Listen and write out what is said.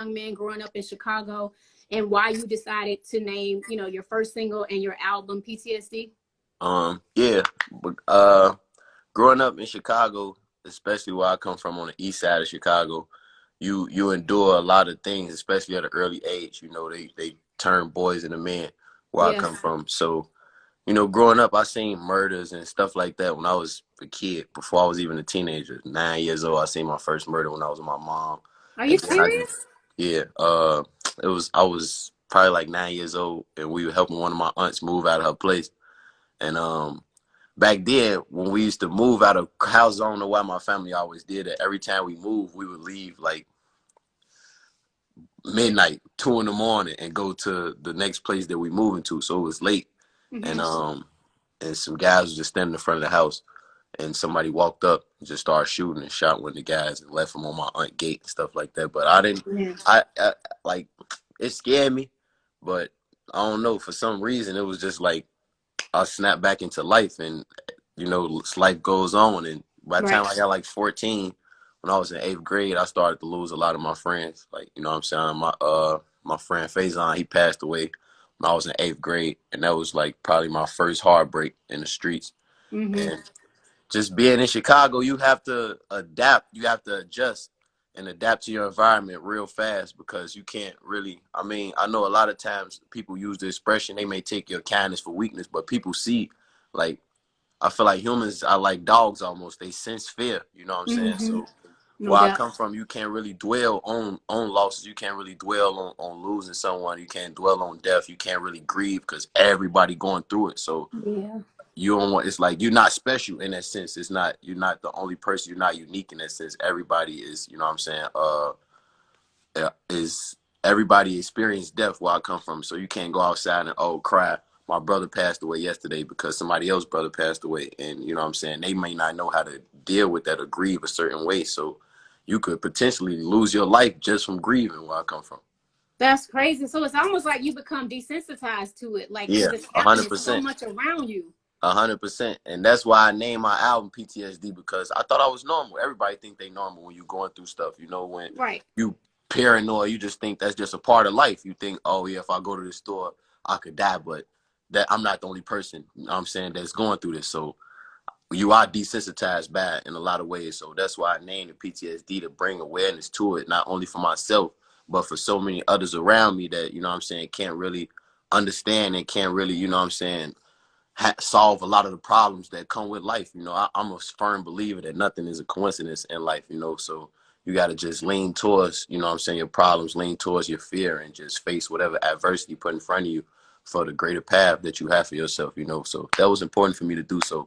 young man growing up in Chicago, and why you decided to name, you know, your first single and your album PTSD? Yeah, but growing up in Chicago, especially where I come from on the east side of Chicago, you endure a lot of things, especially at an early age. You know, they turn boys into men where I Yeah. come from. So, you know, growing up, I seen murders and stuff like that when I was a kid, before I was even a teenager. 9 years old, I seen my first murder when I was with my mom. Are you And then serious? yeah, I was probably like 9 years old, and we were helping one of my aunts move out of her place. And back then, when we used to move out of houses, I don't know why my family always did it. Every time we moved, we would leave like midnight, 2 in the morning, and go to the next place that we moving to. So it was late, and and some guys was just standing in front of the house, and somebody walked up and just started shooting and shot one of the guys and left him on my aunt gate and stuff like that. But I didn't, Yeah. I like, it scared me, but I don't know, for some reason it was just like I snapped back into life, and you know, life goes on. And by the Right. time I got like 14, when I was in 8th grade, I started to lose a lot of my friends. Like, you know what I'm saying? My friend Faison, he passed away when I was in 8th grade, and that was like probably my first heartbreak in the streets. Mm-hmm. And just being in Chicago, you have to adapt, you have to adjust and adapt to your environment real fast, because you can't really, I mean, I know a lot of times people use the expression, they may take your kindness for weakness, but people see, like, I feel like humans are like dogs almost. They sense fear, you know what I'm saying? Mm-hmm. So No where I doubt. come from, you can't really dwell on losses. You can't really dwell on losing someone. You can't dwell on death. You can't really grieve, because everybody going through it. So Yeah. you don't want, it's like you're not special in that sense. It's not, you're not the only person. You're not unique in that sense. Everybody is, you know what I'm saying? Is everybody experience death where I come from. So you can't go outside and cry. My brother passed away yesterday because somebody else's brother passed away, and you know what I'm saying, they may not know how to deal with that or grieve a certain way. So you could potentially lose your life just from grieving where I come from. That's crazy. So it's almost like you become desensitized to it, like, Yeah, because it's a hundred happening so percent. much around you. 100%. And that's why I named my album PTSD, because I thought I was normal. Everybody think they normal when you going through stuff. You know, when Right. you paranoid, you just think that's just a part of life. You think, oh yeah, if I go to the store, I could die. But that I'm not the only person, you know what I'm saying, that's going through this. So you are desensitized bad in a lot of ways. So that's why I named it PTSD, to bring awareness to it, not only for myself, but for so many others around me that, you know what I'm saying, can't really understand and can't really, you know what I'm saying, solve a lot of the problems that come with life. You know, I'm a firm believer that nothing is a coincidence in life, you know, so you got to just lean towards, you know what I'm saying, your problems, lean towards your fear, and just face whatever adversity put in front of you for the greater path that you have for yourself, you know. So that was important for me to do so.